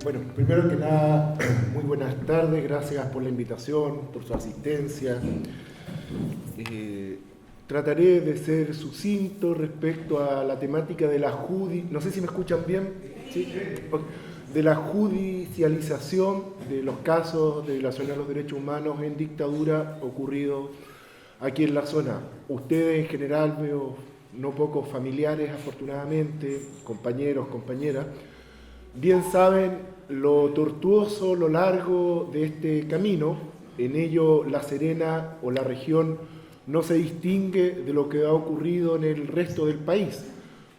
Bueno, primero que nada, muy buenas tardes, gracias por la invitación, por su asistencia. Trataré de ser sucinto respecto a la temática de la no sé si me escuchan bien, ¿sí? De la judicialización de los casos de violación a los derechos humanos en dictadura ocurridos aquí en la zona. Ustedes en general veo no pocos familiares, afortunadamente, compañeros, compañeras, bien saben lo tortuoso, lo largo de este camino. En ello La Serena o la región no se distingue de lo que ha ocurrido en el resto del país,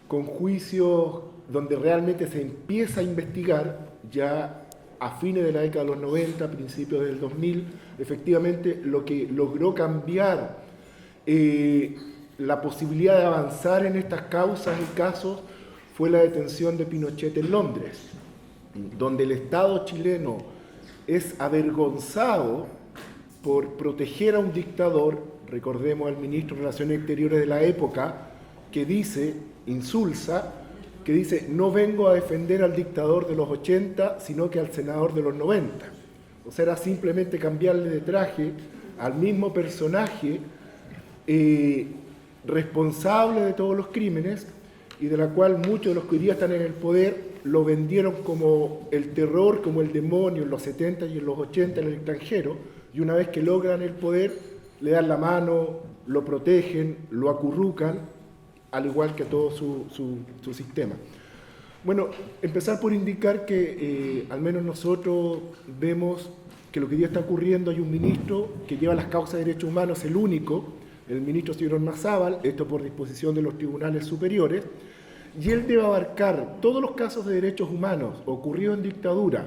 con juicios donde realmente se empieza a investigar ya a fines de la década de los 90, principios del 2000, efectivamente lo que logró cambiar la posibilidad de avanzar en estas causas y casos fue la detención de Pinochet en Londres, donde el Estado chileno es avergonzado por proteger a un dictador. Recordemos al ministro de Relaciones Exteriores de la época, que dice, insulsa, que dice: no vengo a defender al dictador de los 80, sino que al senador de los 90. O sea, era simplemente cambiarle de traje al mismo personaje responsable de todos los crímenes, y de la cual muchos de los que hoy día están en el poder lo vendieron como el terror, como el demonio en los 70 y en los 80 en el extranjero, y una vez que logran el poder, le dan la mano, lo protegen, lo acurrucan, al igual que todo su sistema. Bueno, empezar por indicar que al menos nosotros vemos que lo que hoy día está ocurriendo, hay un ministro que lleva las causas de derechos humanos, el único, el ministro Ciro Ormazábal, esto por disposición de los tribunales superiores, y él debe abarcar todos los casos de derechos humanos ocurridos en dictadura,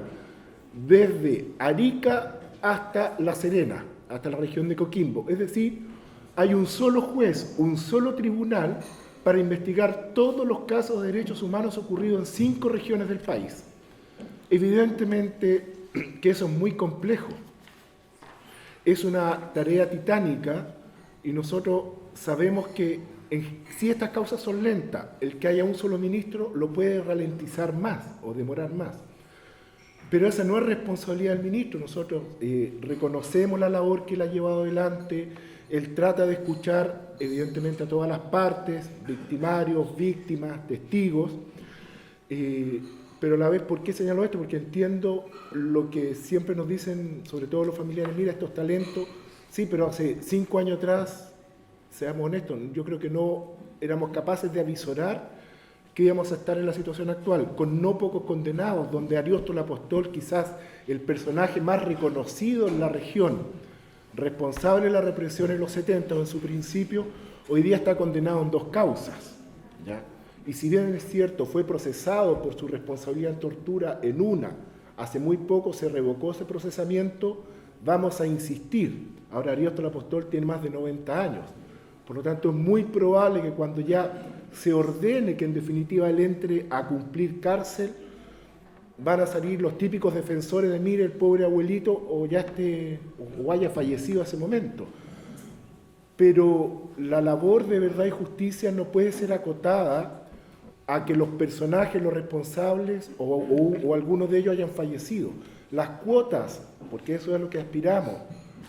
desde Arica hasta La Serena, hasta la región de Coquimbo. Es decir, hay un solo juez, un solo tribunal para investigar todos los casos de derechos humanos ocurridos en 5 regiones del país. Evidentemente que eso es muy complejo. Es una tarea titánica y nosotros sabemos que si estas causas son lentas, el que haya un solo ministro lo puede ralentizar más o demorar más. Pero esa no es responsabilidad del ministro. Nosotros reconocemos la labor que él ha llevado adelante. Él trata de escuchar, evidentemente, a todas las partes, victimarios, víctimas, testigos. Pero a la vez, ¿por qué señalo esto? Porque entiendo lo que siempre nos dicen, sobre todo los familiares: mira, estos talentos, sí, pero hace 5 años atrás, seamos honestos, yo creo que no éramos capaces de avisorar que íbamos a estar en la situación actual, con no pocos condenados, donde Ariosto Apóstol, quizás el personaje más reconocido en la región, responsable de la represión en los 70 o en su principio, hoy día está condenado en 2 causas, ¿ya? Y si bien es cierto, fue procesado por su responsabilidad en tortura en una, hace muy poco se revocó ese procesamiento, vamos a insistir. Ahora Ariosto Apóstol tiene más de 90 años, por lo tanto es muy probable que cuando ya se ordene que en definitiva él entre a cumplir cárcel, van a salir los típicos defensores de: mire, el pobre abuelito, o ya o haya fallecido hace momento. Pero la labor de verdad y justicia no puede ser acotada a que los personajes, los responsables o algunos de ellos hayan fallecido. Las cuotas, porque eso es lo que aspiramos,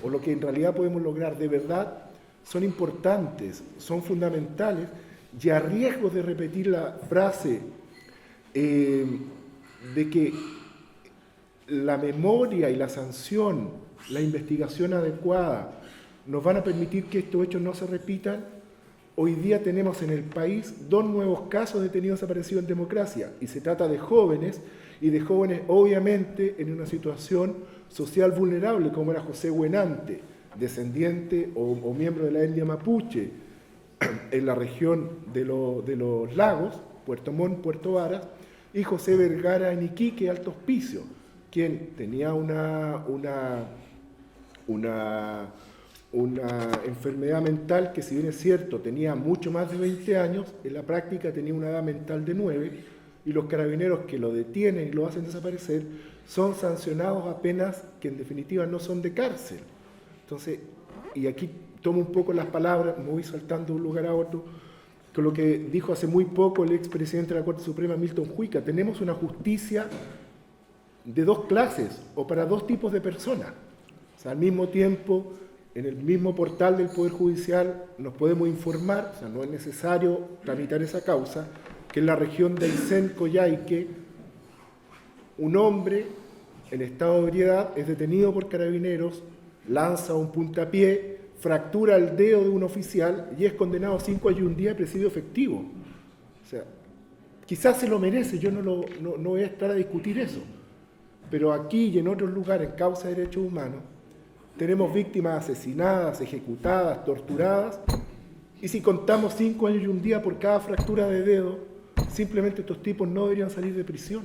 o lo que en realidad podemos lograr de verdad, son importantes, son fundamentales, y a riesgo de repetir la frase de que la memoria y la sanción, la investigación adecuada, nos van a permitir que estos hechos no se repitan, hoy día tenemos en el país 2 nuevos casos de detenidos desaparecidos en democracia, y se trata de jóvenes, y de jóvenes obviamente en una situación social vulnerable, como era José Buenante, descendiente o miembro de la etnia mapuche, en la región de los lagos, Puerto Montt, Puerto Varas, y José Vergara en Iquique, Alto Hospicio, quien tenía una enfermedad mental que, si bien es cierto, tenía mucho más de 20 años, en la práctica tenía una edad mental de 9, y los carabineros que lo detienen y lo hacen desaparecer son sancionados a penas que en definitiva no son de cárcel. Entonces, y aquí tomo un poco las palabras, me voy saltando de un lugar a otro, con lo que dijo hace muy poco el expresidente de la Corte Suprema, Milton Juica: tenemos una justicia de dos clases o para dos tipos de personas. O sea, al mismo tiempo, en el mismo portal del Poder Judicial nos podemos informar, o sea, no es necesario tramitar esa causa, que en la región de Aysén, Coyhaique, un hombre en estado de ebriedad es detenido por carabineros, lanza un puntapié, fractura el dedo de un oficial y es condenado a 5 años y un día de presidio efectivo. O sea, quizás se lo merece, yo no voy a estar a discutir eso, pero aquí y en otros lugares, en causa de derechos humanos, tenemos víctimas asesinadas, ejecutadas, torturadas, y si contamos 5 años y un día por cada fractura de dedo, simplemente estos tipos no deberían salir de prisión.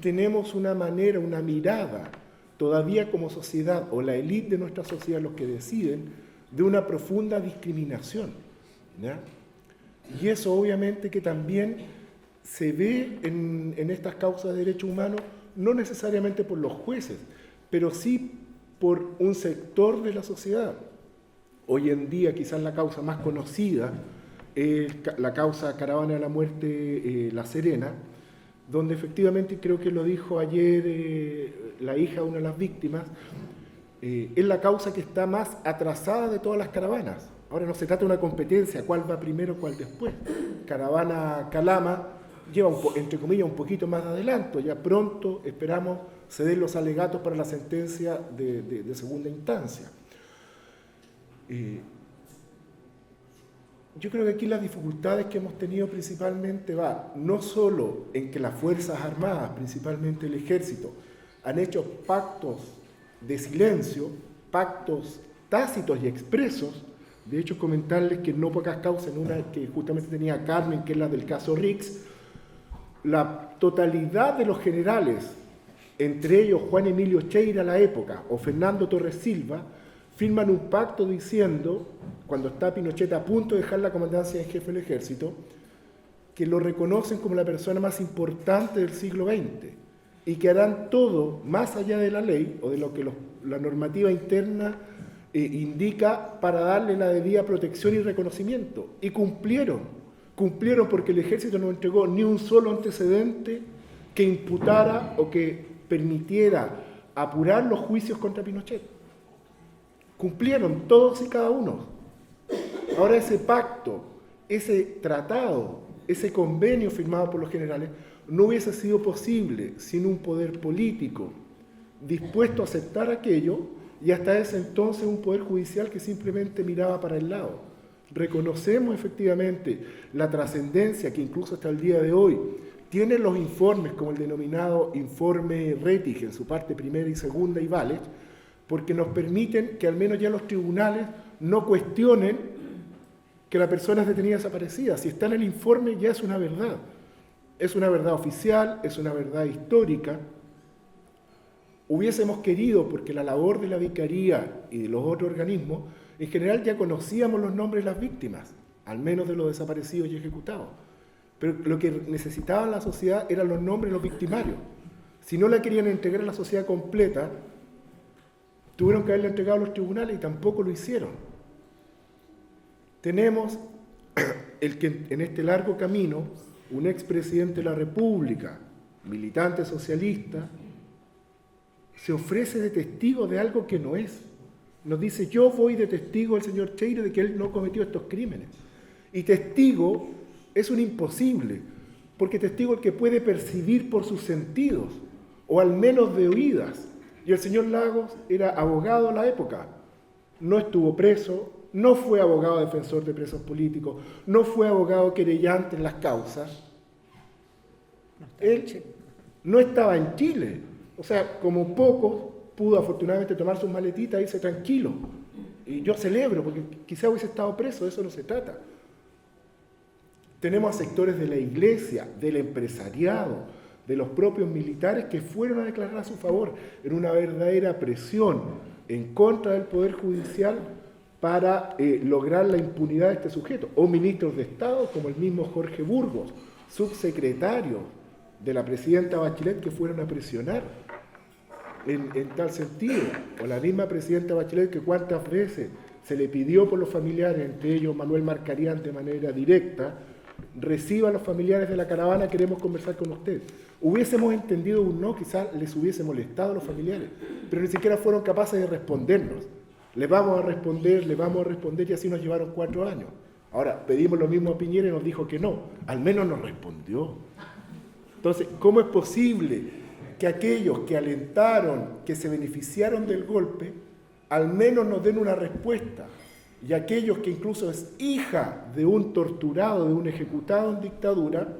Tenemos una manera, una mirada, todavía como sociedad, o la élite de nuestra sociedad, los que deciden, de una profunda discriminación, ¿ya? Y eso obviamente que también se ve en estas causas de derechos humanos, no necesariamente por los jueces, pero sí por un sector de la sociedad. Hoy en día quizás la causa más conocida es la causa Caravana de la Muerte La Serena, donde efectivamente, creo que lo dijo ayer la hija de una de las víctimas, es la causa que está más atrasada de todas las caravanas. Ahora no se trata de una competencia, cuál va primero, cuál después. Caravana Calama lleva, entre comillas, un poquito más de adelanto, ya pronto esperamos ceder los alegatos para la sentencia de segunda instancia. Yo creo que aquí las dificultades que hemos tenido principalmente va no solo en que las Fuerzas Armadas, principalmente el Ejército, han hecho pactos de silencio, pactos tácitos y expresos. De hecho, comentarles que en no pocas causas, en una que justamente tenía Carmen, que es la del caso Rix, la totalidad de los generales, entre ellos Juan Emilio Cheira a la época, o Fernando Torres Silva, firman un pacto diciendo, cuando está Pinochet a punto de dejar la comandancia en jefe del ejército, que lo reconocen como la persona más importante del siglo XX y que harán todo más allá de la ley o de lo que la normativa interna indica para darle la debida protección y reconocimiento. Y cumplieron porque el ejército no entregó ni un solo antecedente que imputara o que permitiera apurar los juicios contra Pinochet. Cumplieron todos y cada uno. Ahora ese pacto, ese tratado, ese convenio firmado por los generales no hubiese sido posible sin un poder político dispuesto a aceptar aquello y hasta ese entonces un poder judicial que simplemente miraba para el lado. Reconocemos efectivamente la trascendencia que incluso hasta el día de hoy tienen los informes como el denominado informe Rettig en su parte primera y segunda y Vales, porque nos permiten que al menos ya los tribunales no cuestionen que la persona es detenida desaparecida. Si está en el informe ya es una verdad oficial, es una verdad histórica. Hubiésemos querido, porque la labor de la Vicaría y de los otros organismos, en general ya conocíamos los nombres de las víctimas, al menos de los desaparecidos y ejecutados. Pero lo que necesitaba la sociedad eran los nombres de los victimarios. Si no la querían entregar a la sociedad completa, tuvieron que haberla entregado a los tribunales y tampoco lo hicieron. Tenemos el que en este largo camino, un expresidente de la República, militante socialista, se ofrece de testigo de algo que no es. Nos dice, yo voy de testigo al señor Cheira de que él no cometió estos crímenes. Y testigo es un imposible, porque testigo es el que puede percibir por sus sentidos, o al menos de oídas. Y el señor Lagos era abogado a la época, no estuvo preso, no fue abogado defensor de presos políticos, no fue abogado querellante en las causas. Él no estaba en Chile, o sea, como pocos, pudo afortunadamente tomar sus maletitas e irse tranquilo. Y yo celebro, porque quizá hubiese estado preso, de eso no se trata. Tenemos a sectores de la iglesia, del empresariado, de los propios militares que fueron a declarar a su favor en una verdadera presión en contra del Poder Judicial para lograr la impunidad de este sujeto, o ministros de Estado como el mismo Jorge Burgos, subsecretario de la presidenta Bachelet, que fueron a presionar en tal sentido, o la misma presidenta Bachelet que cuántas veces se le pidió por los familiares, entre ellos Manuel Marcarián de manera directa, reciba a los familiares de la caravana, queremos conversar con usted. Hubiésemos entendido un no, quizás les hubiese molestado a los familiares, pero ni siquiera fueron capaces de respondernos. Les vamos a responder, y así nos llevaron 4 años. Ahora, pedimos lo mismo a Piñera y nos dijo que no, al menos nos respondió. Entonces, ¿cómo es posible que aquellos que alentaron, que se beneficiaron del golpe, al menos nos den una respuesta? Y aquellos que incluso es hija de un torturado, de un ejecutado en dictadura,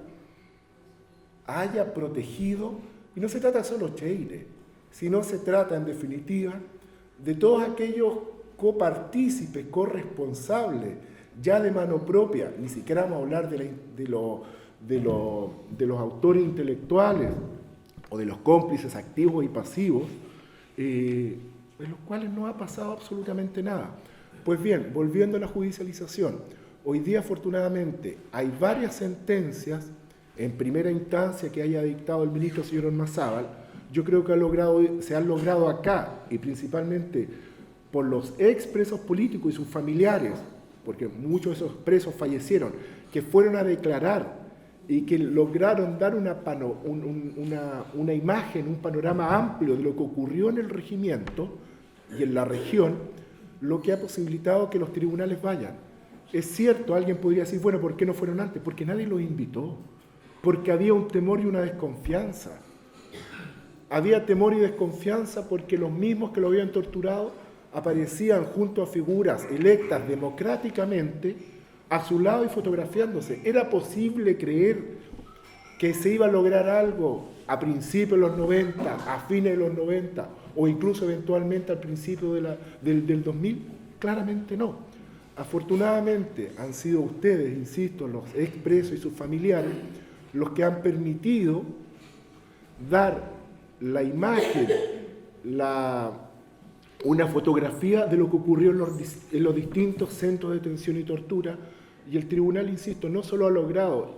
haya protegido, y no se trata solo de Cheire, sino se trata en definitiva de todos aquellos copartícipes, corresponsables, ya de mano propia, ni siquiera vamos a hablar de los autores intelectuales o de los cómplices activos y pasivos, en los cuales no ha pasado absolutamente nada. Pues bien, volviendo a la judicialización, hoy día afortunadamente hay varias sentencias en primera instancia que haya dictado el ministro señor Ormazábal. Yo creo que se han logrado acá, y principalmente por los expresos políticos y sus familiares, porque muchos de esos presos fallecieron, que fueron a declarar y que lograron dar una imagen, un panorama amplio de lo que ocurrió en el regimiento y en la región, lo que ha posibilitado que los tribunales vayan. Es cierto, alguien podría decir, bueno, ¿por qué no fueron antes? Porque nadie los invitó, porque había un temor y una desconfianza. Había temor y desconfianza porque los mismos que lo habían torturado aparecían junto a figuras electas democráticamente a su lado y fotografiándose. ¿Era posible creer que se iba a lograr algo a principios de los 90, a fines de los 90, o incluso eventualmente al principio del 2000? Claramente no. Afortunadamente han sido ustedes, insisto, los expresos y sus familiares, los que han permitido dar la imagen, una fotografía de lo que ocurrió en los distintos centros de detención y tortura, y el tribunal, insisto, no solo ha logrado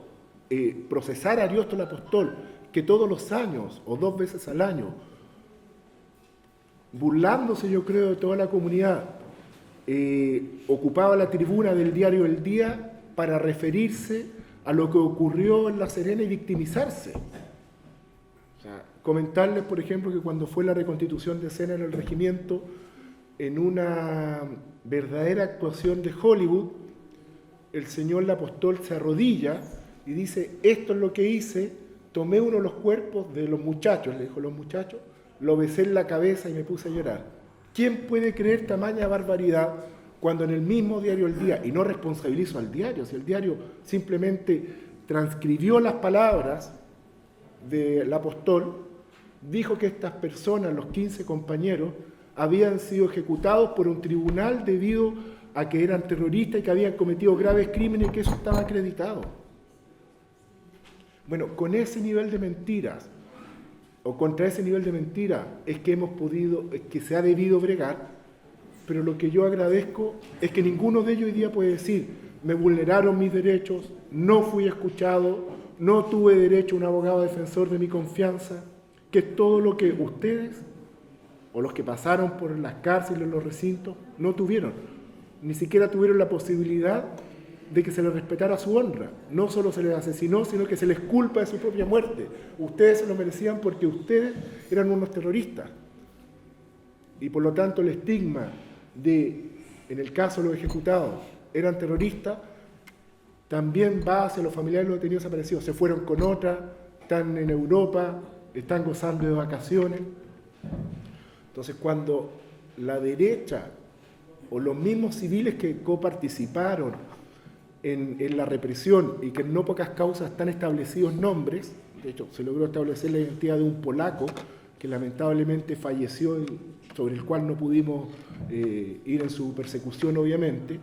procesar a Ariosto Apóstol, que todos los años, o 2 veces al año, burlándose yo creo de toda la comunidad, ocupaba la tribuna del diario El Día para referirse a lo que ocurrió en La Serena y victimizarse. O sea, comentarles, por ejemplo, que cuando fue la reconstitución de escena en el regimiento, en una verdadera actuación de Hollywood, el señor Apóstol se arrodilla y dice, esto es lo que hice, tomé uno de los cuerpos de los muchachos, le dijo los muchachos, lo besé en la cabeza y me puse a llorar. ¿Quién puede creer tamaña barbaridad cuando en el mismo diario El Día, y no responsabilizo al diario, si el diario simplemente transcribió las palabras del Apóstol, dijo que estas personas, los 15 compañeros, habían sido ejecutados por un tribunal debido a que eran terroristas y que habían cometido graves crímenes y que eso estaba acreditado? Bueno, con ese nivel de mentiras, o contra ese nivel de mentira, es que se ha debido bregar, pero lo que yo agradezco es que ninguno de ellos hoy día puede decir, me vulneraron mis derechos, no fui escuchado, no tuve derecho a un abogado defensor de mi confianza, que es todo lo que ustedes, o los que pasaron por las cárceles, los recintos, no tuvieron. Ni siquiera tuvieron la posibilidad de que se les respetara su honra. No solo se les asesinó, sino que se les culpa de su propia muerte. Ustedes se lo merecían porque ustedes eran unos terroristas. Y por lo tanto el estigma de, en el caso de los ejecutados, eran terroristas, también va hacia los familiares de los detenidos desaparecidos. Se fueron con otra, están en Europa, están gozando de vacaciones. Entonces, cuando la derecha o los mismos civiles que coparticiparon en la represión y que en no pocas causas están establecidos nombres, de hecho se logró establecer la identidad de un polaco que lamentablemente falleció, sobre el cual no pudimos ir en su persecución obviamente,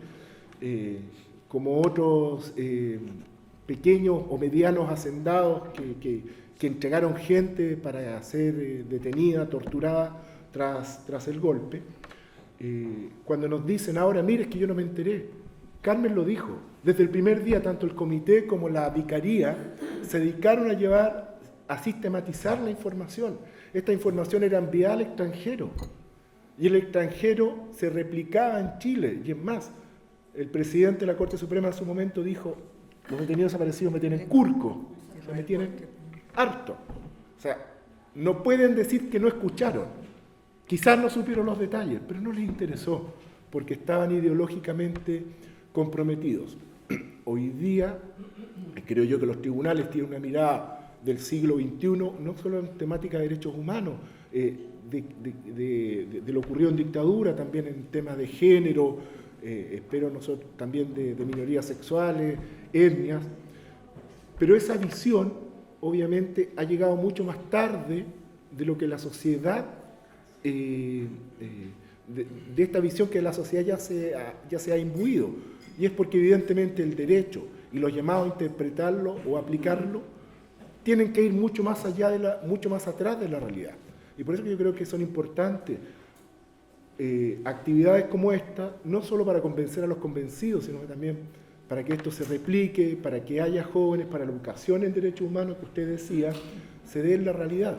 como otros pequeños o medianos hacendados que entregaron gente para ser detenida, torturada tras el golpe. Cuando nos dicen ahora, mire, es que yo no me enteré. Carmen lo dijo, desde el primer día tanto el comité como la vicaría se dedicaron a sistematizar la información. Esta información era enviada al extranjero y el extranjero se replicaba en Chile. Y es más, el presidente de la Corte Suprema en su momento dijo, Los detenidos desaparecidos me tienen curco, o sea, me tienen harto. O sea, no pueden decir que no escucharon. Quizás no supieron los detalles, pero no les interesó, porque estaban ideológicamente comprometidos. Hoy día, creo yo que los tribunales tienen una mirada del siglo XXI, no solo en temática de derechos humanos, de lo ocurrido en dictadura, también en temas de género, espero nosotros también de minorías sexuales, etnias, pero esa visión obviamente ha llegado mucho más tarde de lo que la sociedad, de esta visión que la sociedad ya se ha imbuido, y es porque evidentemente el derecho y los llamados a interpretarlo o aplicarlo tienen que ir mucho más allá mucho más atrás de la realidad. Y por eso yo creo que son importantes actividades como esta, no solo para convencer a los convencidos, sino también para que esto se replique, para que haya jóvenes, para la educación en derechos humanos que usted decía, se dé en la realidad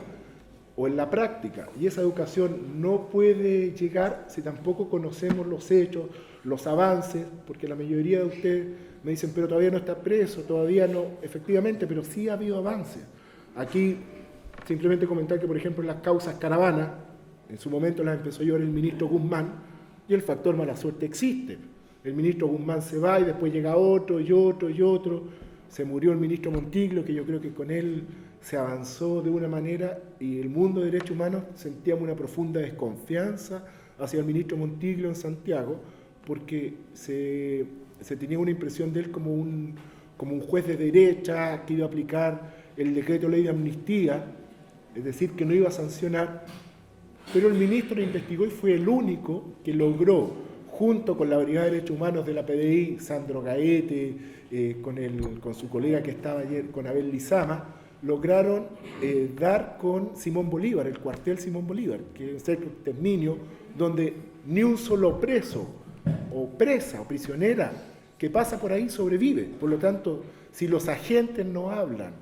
o en la práctica. Y esa educación no puede llegar si tampoco conocemos los hechos, los avances, porque la mayoría de ustedes me dicen, pero todavía no está preso, todavía no, efectivamente, pero sí ha habido avances. Aquí simplemente comentar que, por ejemplo, en las causas Caravana, en su momento las empezó a llevar el ministro Guzmán, y el factor mala suerte existe. El ministro Guzmán se va y después llega otro y otro y otro. Se murió el ministro Montiglio, que yo creo que con él se avanzó de una manera, y el mundo de derechos humanos sentíamos una profunda desconfianza hacia el ministro Montiglio en Santiago, porque se tenía una impresión de él como un juez de derecha que iba a aplicar el decreto ley de amnistía, es decir, que no iba a sancionar, pero el ministro investigó y fue el único que logró, junto con la Brigada de Derechos Humanos de la PDI, Sandro Gaete, con su colega que estaba ayer, con Abel Lizama, lograron dar con Simón Bolívar, el cuartel Simón Bolívar, que es un exterminio donde ni un solo preso o presa o prisionera que pasa por ahí sobrevive. Por lo tanto, si los agentes no hablan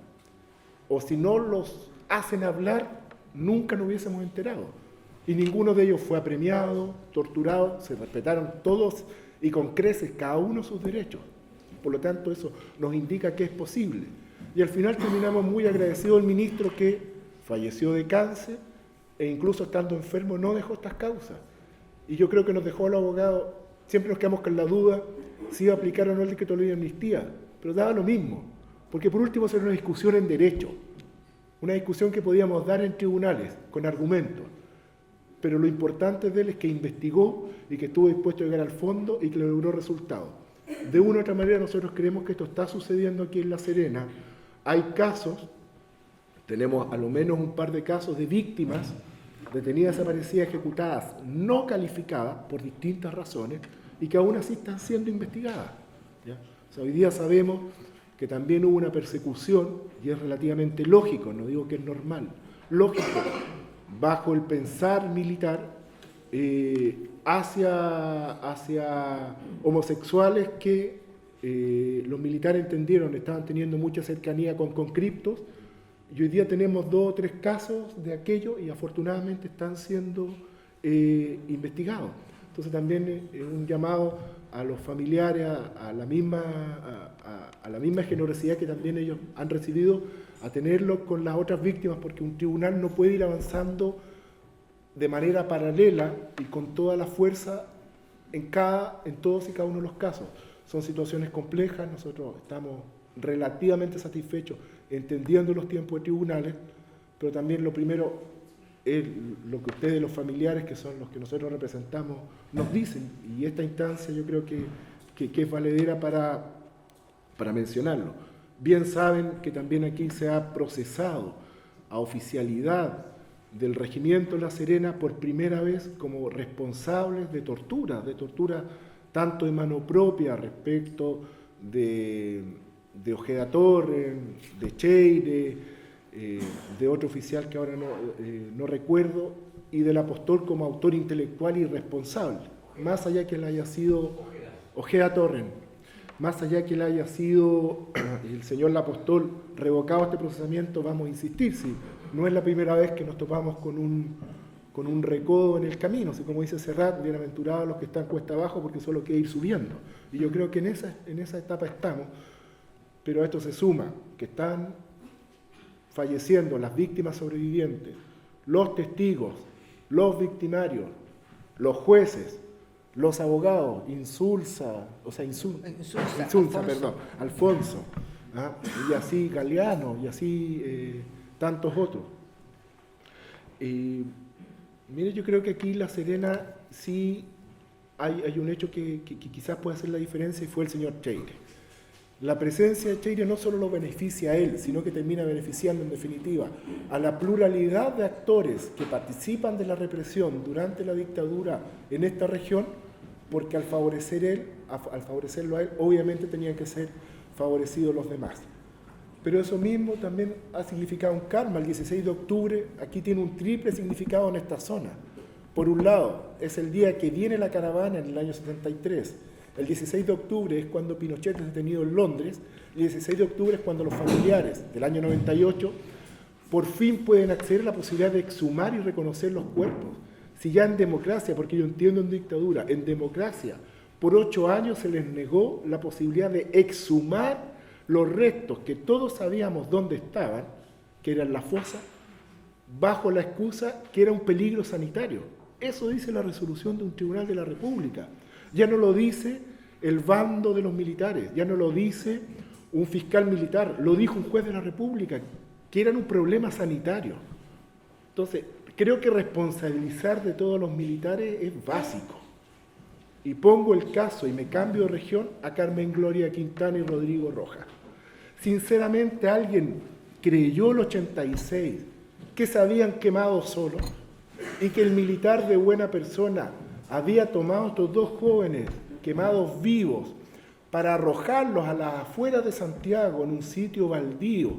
o si no los hacen hablar, nunca nos hubiésemos enterado. Y ninguno de ellos fue apremiado, torturado, se respetaron todos y con creces cada uno sus derechos. Por lo tanto, eso nos indica que es posible. Y al final terminamos muy agradecidos al ministro que falleció de cáncer e incluso estando enfermo no dejó estas causas. Y yo creo que nos dejó al abogado, siempre nos quedamos con la duda si iba a aplicar o no el decreto de ley de amnistía, pero daba lo mismo, porque por último era una discusión en derecho, una discusión que podíamos dar en tribunales con argumentos, pero lo importante de él es que investigó y que estuvo dispuesto a llegar al fondo y que logró resultados. De una u otra manera nosotros creemos que esto está sucediendo aquí en La Serena. Hay casos, tenemos a lo menos un par de casos de víctimas detenidas, desaparecidas, ejecutadas, no calificadas por distintas razones y que aún así están siendo investigadas, ¿ya? O sea, hoy día sabemos que también hubo una persecución, y es relativamente lógico, no digo que es normal, lógico, bajo el pensar militar hacia homosexuales que los militares entendieron estaban teniendo mucha cercanía con conscriptos, y hoy día tenemos 2 o 3 casos de aquello y afortunadamente están siendo investigados. Entonces también es un llamado a los familiares, a la misma generosidad que también ellos han recibido, a tenerlo con las otras víctimas, porque un tribunal no puede ir avanzando de manera paralela y con toda la fuerza en todos y cada uno de los casos. Son situaciones complejas, nosotros estamos relativamente satisfechos entendiendo los tiempos de tribunales, pero también lo primero es lo que ustedes, los familiares, que son los que nosotros representamos, nos dicen, y esta instancia yo creo que es valedera para mencionarlo. Bien saben que también aquí se ha procesado a oficialidad del Regimiento La Serena por primera vez como responsables de tortura tanto de mano propia respecto de Ojeda Torres, de Cheire, de otro oficial que ahora no recuerdo, y del apóstol como autor intelectual y responsable, más allá que él haya sido Ojeda Torres, más allá que él haya sido el señor apóstol revocado este procesamiento, vamos a insistir, si no es la primera vez que nos topamos con un recodo en el camino, así como dice Serrat, bienaventurados los que están cuesta abajo porque solo queda ir subiendo, y yo creo que en esa etapa estamos. Pero a esto se suma que están falleciendo las víctimas sobrevivientes, los testigos, los victimarios, los jueces, los abogados, Alfonso, ¿ah? Y así Galeano, y así tantos otros. Mire, yo creo que aquí La Serena sí hay un hecho que quizás puede hacer la diferencia, y fue el señor Cheire. La presencia de Cheire no solo lo beneficia a él, sino que termina beneficiando en definitiva a la pluralidad de actores que participan de la represión durante la dictadura en esta región, porque al favorecerlo a él, obviamente tenían que ser favorecidos los demás. Pero eso mismo también ha significado un karma. El 16 de octubre aquí tiene un triple significado en esta zona. Por un lado, es el día que viene la caravana en el año 73. El 16 de octubre es cuando Pinochet es detenido en Londres. El 16 de octubre es cuando los familiares del año 98 por fin pueden acceder a la posibilidad de exhumar y reconocer los cuerpos. Si ya en democracia, porque yo entiendo en dictadura, en democracia, por 8 años se les negó la posibilidad de exhumar los restos que todos sabíamos dónde estaban, que eran la fosa, bajo la excusa que era un peligro sanitario. Eso dice la resolución de un tribunal de la República. Ya no lo dice el bando de los militares, ya no lo dice un fiscal militar, lo dijo un juez de la República, que era un problema sanitario. Entonces, creo que responsabilizar de todos los militares es básico. Y pongo el caso, y me cambio de región, a Carmen Gloria Quintana y Rodrigo Rojas. Sinceramente, ¿alguien creyó el 86 que se habían quemado solos y que el militar de buena persona había tomado a estos dos jóvenes quemados vivos para arrojarlos a las afueras de Santiago en un sitio baldío,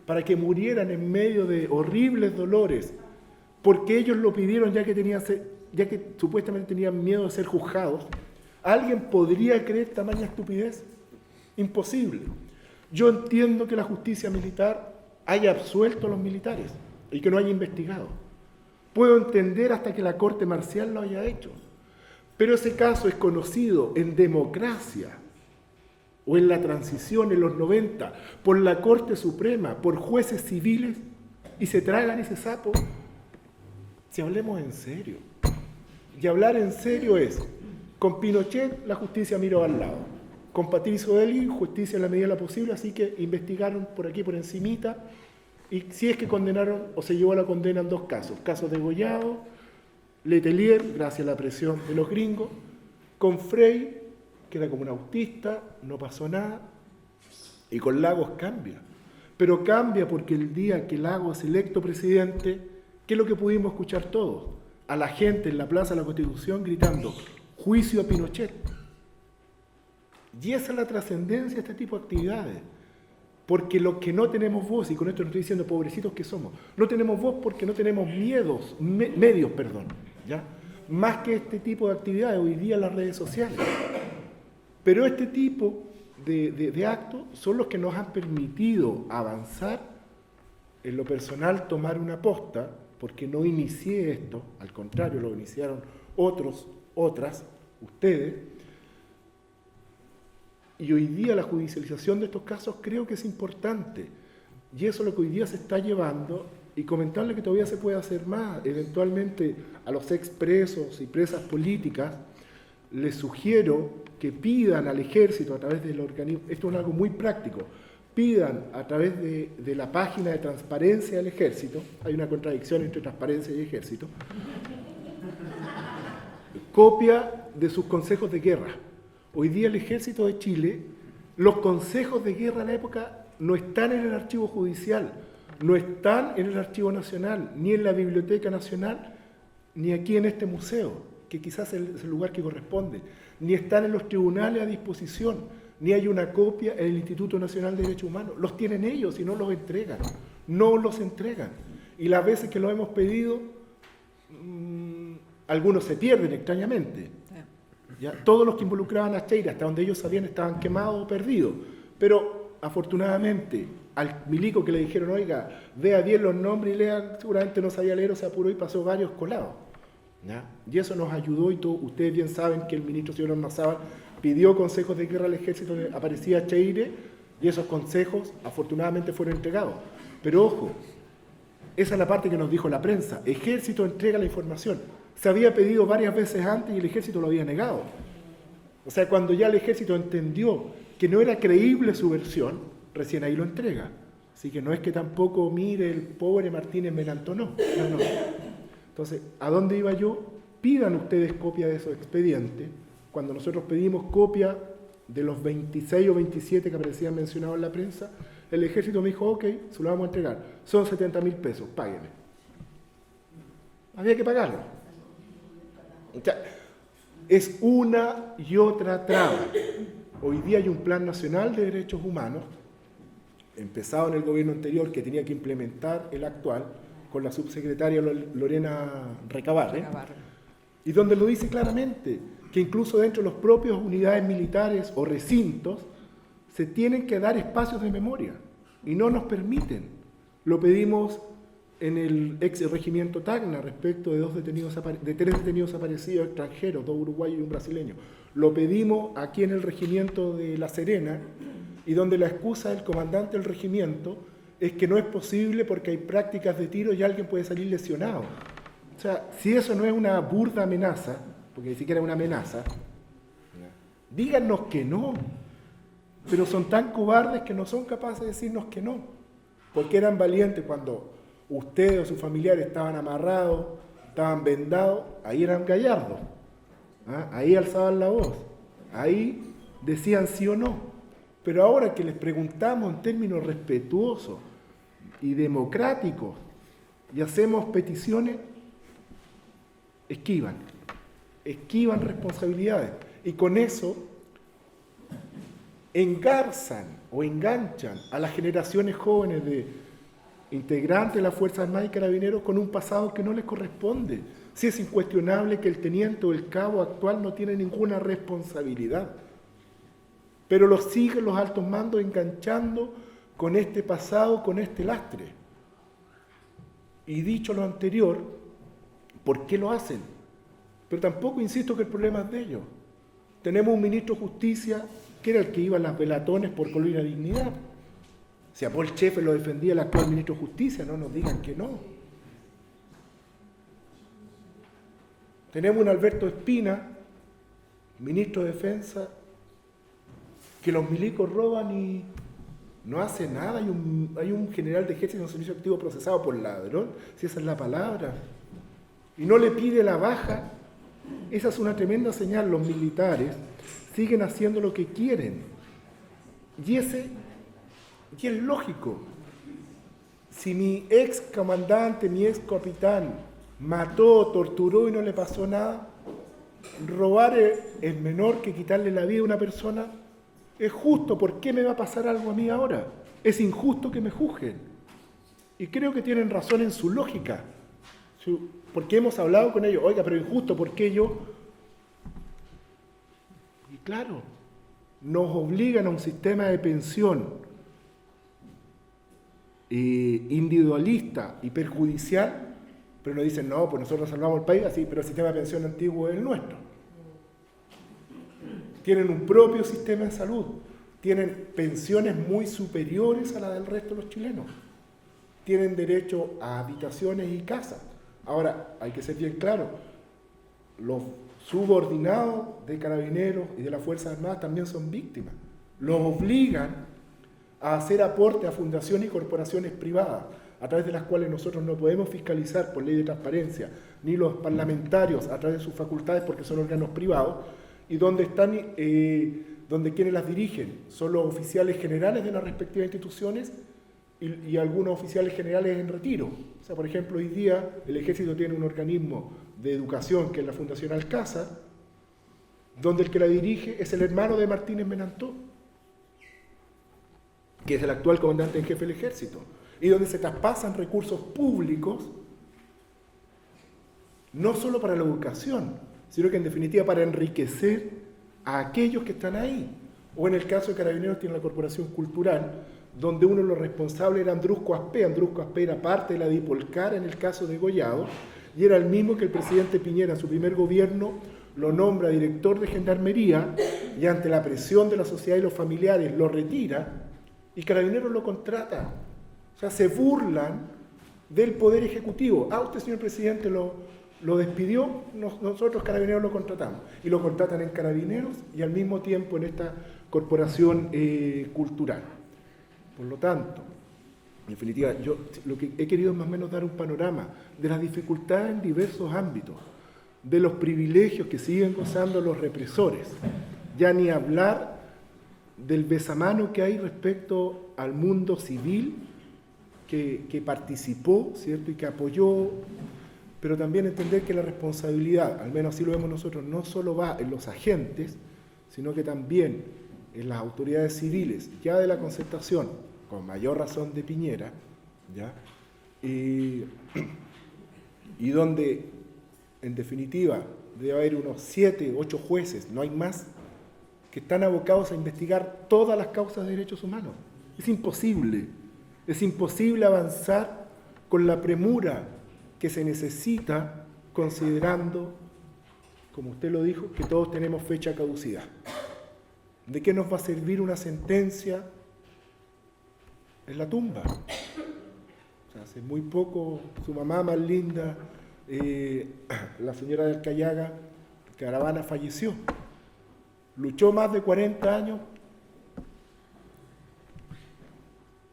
para que murieran en medio de horribles dolores, porque ellos lo pidieron ya que supuestamente tenían miedo de ser juzgados? ¿Alguien podría creer tamaña estupidez? Imposible. Yo entiendo que la justicia militar haya absuelto a los militares y que no haya investigado. Puedo entender hasta que la Corte Marcial lo haya hecho. Pero ese caso es conocido en democracia o en la transición en los 90 por la Corte Suprema, por jueces civiles, y se tragan ese sapo. Si hablemos en serio. Y hablar en serio es, con Pinochet la justicia miró al lado, con Patricio Deli justicia en la medida de lo posible, así que investigaron por aquí por encimita, y si es que condenaron o se llevó a la condena en 2 casos, casos de Gollado, Letelier, gracias a la presión de los gringos, con Frey, que era como un autista, no pasó nada, y con Lagos cambia. Pero cambia porque el día que Lagos es electo presidente, ¿qué es lo que pudimos escuchar todos? A la gente en la Plaza de la Constitución gritando, juicio a Pinochet. Y esa es la trascendencia de este tipo de actividades. Porque los que no tenemos voz, y con esto no estoy diciendo pobrecitos que somos, no tenemos voz porque no tenemos medios, ¿ya? Más que este tipo de actividades hoy día en las redes sociales. Pero este tipo de actos son los que nos han permitido avanzar, en lo personal tomar una posta, porque no inicié esto, al contrario, lo iniciaron otras, ustedes, y hoy día la judicialización de estos casos creo que es importante, y eso es lo que hoy día se está llevando, y comentarle que todavía se puede hacer más. Eventualmente a los expresos y presas políticas les sugiero que pidan al ejército a través del organismo, esto es algo muy práctico, pidan a través de la página de transparencia del ejército, hay una contradicción entre transparencia y ejército, copia de sus consejos de guerra. Hoy día el ejército de Chile, los consejos de guerra en la época no están en el archivo judicial, no están en el archivo nacional, ni en la Biblioteca Nacional, ni aquí en este museo, que quizás es el lugar que corresponde, ni están en los tribunales a disposición, ni hay una copia en el Instituto Nacional de Derechos Humanos. Los tienen ellos y no los entregan, Y las veces que lo hemos pedido, algunos se pierden extrañamente. ¿Ya? Todos los que involucraban a Cheire, hasta donde ellos sabían, estaban quemados o perdidos. Pero afortunadamente, al milico que le dijeron, oiga, vea bien los nombres y lean, seguramente no sabía leer o se apuró y pasó varios colados. ¿Ya? Y eso nos ayudó, y ustedes bien saben que el ministro señor Ormazábal pidió consejos de guerra al ejército, aparecía Cheire, Y esos consejos afortunadamente fueron entregados. Pero ojo, esa es la parte que nos dijo la prensa. Ejército entrega la información. Se había pedido varias veces antes y el Ejército lo había negado. O sea, cuando ya el Ejército entendió que no era creíble su versión, recién ahí lo entrega. Así que no es que tampoco mire el pobre Martínez Menantó, no. Entonces, ¿a dónde iba yo? Pidan ustedes copia de esos expedientes. Cuando nosotros pedimos copia de los 26 o 27 que aparecían mencionados en la prensa, el Ejército me dijo, ok, se lo vamos a entregar. Son 70.000 pesos, págueme. Había que pagarlo. O sea, es una y otra traba. Hoy día hay un Plan Nacional de Derechos Humanos, empezado en el gobierno anterior, que tenía que implementar el actual, con la subsecretaria Lorena Recabarre, y donde lo dice claramente, que incluso dentro de las propias unidades militares o recintos, se tienen que dar espacios de memoria, y no nos permiten. Lo pedimos en el ex regimiento Tacna respecto de 3 detenidos aparecidos extranjeros, 2 uruguayos y un brasileño. Lo pedimos aquí en el regimiento de La Serena, y donde la excusa del comandante del regimiento es que no es posible porque hay prácticas de tiro y alguien puede salir lesionado. O sea, si eso no es una burda amenaza, porque ni siquiera es una amenaza, díganos que no. Pero son tan cobardes que no son capaces de decirnos que no. Porque eran valientes cuando ustedes o sus familiares estaban amarrados, estaban vendados, ahí eran gallardos. Ahí alzaban la voz. Ahí decían sí o no. Pero ahora que les preguntamos en términos respetuosos y democráticos y hacemos peticiones, esquivan responsabilidades. Y con eso engarzan o enganchan a las generaciones jóvenes de integrantes de las Fuerzas Armadas y Carabineros con un pasado que no les corresponde. Si es incuestionable que el teniente o el cabo actual no tiene ninguna responsabilidad. Pero los siguen los altos mandos enganchando con este pasado, con este lastre. Y dicho lo anterior, ¿por qué lo hacen? Pero tampoco insisto que el problema es de ellos. Tenemos un ministro de Justicia que era el que iba a las velatones por color y la dignidad. Si a Paul Schaeffer lo defendía el actual ministro de Justicia, no nos digan que no. Tenemos un Alberto Espina, ministro de Defensa, que los milicos roban y no hace nada. Hay un general de ejército en servicio activo procesado por ladrón, si esa es la palabra, y no le pide la baja. Esa es una tremenda señal. Los militares siguen haciendo lo que quieren. Y es lógico. Si mi ex comandante, mi ex capitán, mató, torturó y no le pasó nada, robar es menor que quitarle la vida a una persona. Es justo. ¿Por qué me va a pasar algo a mí ahora? Es injusto que me juzguen. Y creo que tienen razón en su lógica. Porque hemos hablado con ellos, oiga, pero injusto, ¿por qué yo? Y claro, nos obligan a un sistema de pensión individualista y perjudicial, pero nos dicen, no, pues nosotros salvamos el país, así, pero el sistema de pensión antiguo es el nuestro. Tienen un propio sistema de salud, tienen pensiones muy superiores a la del resto de los chilenos, tienen derecho a habitaciones y casas. Ahora, hay que ser bien claro, los subordinados de Carabineros y de las Fuerzas Armadas también son víctimas. Los obligan a hacer aporte a fundaciones y corporaciones privadas, a través de las cuales nosotros no podemos fiscalizar por ley de transparencia, ni los parlamentarios a través de sus facultades porque son órganos privados, y donde quienes las dirigen son los oficiales generales de las respectivas instituciones y algunos oficiales generales en retiro. O sea, por ejemplo, hoy día el Ejército tiene un organismo de educación que es la Fundación Alcázar, donde el que la dirige es el hermano de Martínez Menantó, que es el actual comandante en jefe del Ejército, y donde se traspasan recursos públicos, no solo para la educación, sino que en definitiva para enriquecer a aquellos que están ahí. O en el caso de Carabineros tiene la Corporación Cultural, donde uno de los responsables era Andrusco Aspé. Andrusco Aspé era parte de la Dipolcar en el caso de Gollado, y era el mismo que el presidente Piñera en su primer gobierno lo nombra director de Gendarmería, y ante la presión de la sociedad y los familiares lo retira, y Carabineros lo contrata. O sea, se burlan del Poder Ejecutivo. Usted, señor presidente, lo despidió, nosotros Carabineros lo contratamos. Y lo contratan en Carabineros y al mismo tiempo en esta corporación cultural. Por lo tanto, en definitiva, yo lo que he querido es más o menos dar un panorama de las dificultades en diversos ámbitos, de los privilegios que siguen gozando los represores, ya ni hablar del besamano que hay respecto al mundo civil que participó, ¿cierto?, y que apoyó, pero también entender que la responsabilidad, al menos así lo vemos nosotros, no solo va en los agentes, sino que también en las autoridades civiles, ya de la Concertación, con mayor razón de Piñera, ¿ya? Y donde, en definitiva, debe haber unos 7, 8 jueces, no hay más, que están abocados a investigar todas las causas de derechos humanos. Es imposible avanzar con la premura que se necesita, considerando, como usted lo dijo, que todos tenemos fecha de caducidad. ¿De qué nos va a servir una sentencia en la tumba? O sea, hace muy poco, su mamá más linda, la señora del Callaga, Caravana, falleció. Luchó más de 40 años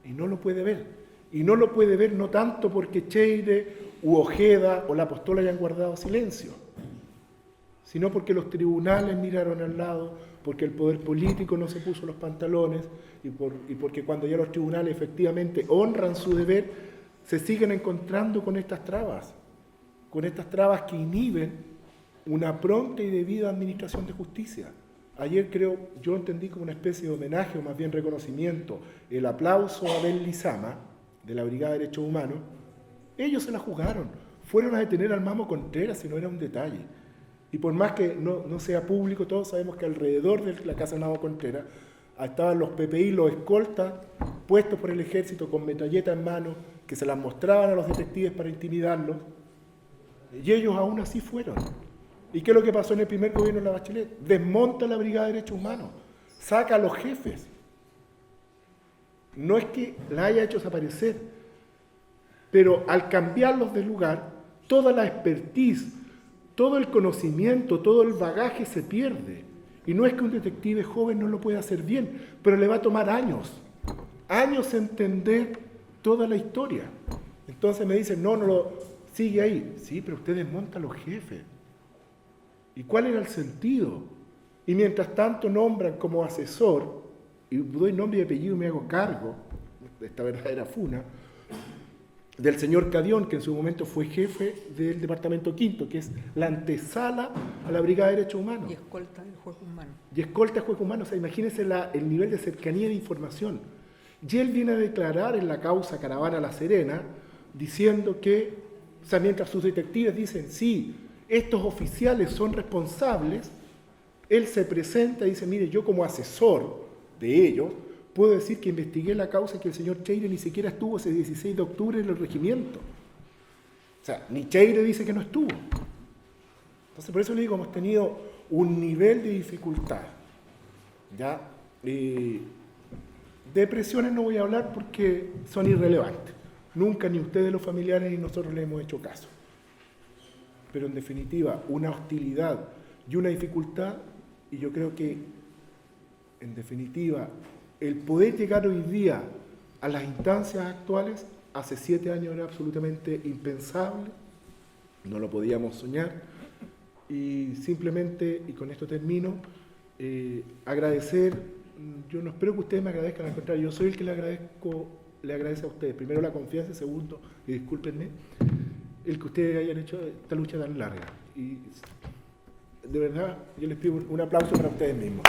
y no lo puede ver. Y no lo puede ver no tanto porque Cheire u Ojeda o la Apostola hayan guardado silencio, sino porque los tribunales miraron al lado, porque el poder político no se puso los pantalones y porque cuando ya los tribunales efectivamente honran su deber, se siguen encontrando con estas trabas que inhiben una pronta y debida administración de justicia. Ayer yo entendí como una especie de homenaje o más bien reconocimiento, el aplauso a Abel Lizama, de la Brigada de Derechos Humanos. Ellos se la jugaron, fueron a detener al Mamo Contreras si no era un detalle. Y por más que no sea público, todos sabemos que alrededor de la casa de Mamo Contreras estaban los PPI, los escoltas, puestos por el ejército con metralleta en mano, que se las mostraban a los detectives para intimidarlos, y ellos aún así fueron. ¿Y qué es lo que pasó en el primer gobierno de la Bachelet? Desmonta la Brigada de Derechos Humanos, saca a los jefes. No es que la haya hecho desaparecer, pero al cambiarlos de lugar, toda la expertise, todo el conocimiento, todo el bagaje se pierde. Y no es que un detective joven no lo pueda hacer bien, pero le va a tomar años entender toda la historia. Entonces me dicen, no sigue ahí. Sí, pero usted desmonta a los jefes. ¿Y cuál era el sentido? Y mientras tanto nombran como asesor, y doy nombre y apellido y me hago cargo de esta verdadera funa, del señor Cadión, que en su momento fue jefe del Departamento Quinto, que es la antesala a la Brigada de Derechos Humanos. Y escolta del juez humano. Y escolta al juez humano, o sea, imagínense el nivel de cercanía de información. Y él viene a declarar en la causa Caravana La Serena, diciendo que, o sea, mientras sus detectives dicen, sí, estos oficiales son responsables, él se presenta y dice, mire, yo como asesor de ellos, puedo decir que investigué la causa y que el señor Cheire ni siquiera estuvo ese 16 de octubre en el regimiento. O sea, ni Cheire dice que no estuvo. Entonces, por eso le digo, hemos tenido un nivel de dificultad. ¿Ya? De presiones no voy a hablar porque son irrelevantes. Nunca ni ustedes los familiares ni nosotros le hemos hecho caso. Pero en definitiva, una hostilidad y una dificultad, y yo creo que, en definitiva, el poder llegar hoy día a las instancias actuales, hace 7 años era absolutamente impensable, no lo podíamos soñar, y simplemente, y con esto termino, agradecer, yo no espero que ustedes me agradezcan, al contrario, yo soy el que le agradece a ustedes, primero la confianza, segundo, y discúlpenme, el que ustedes hayan hecho esta lucha tan larga. Y de verdad, yo les pido un aplauso para ustedes mismos.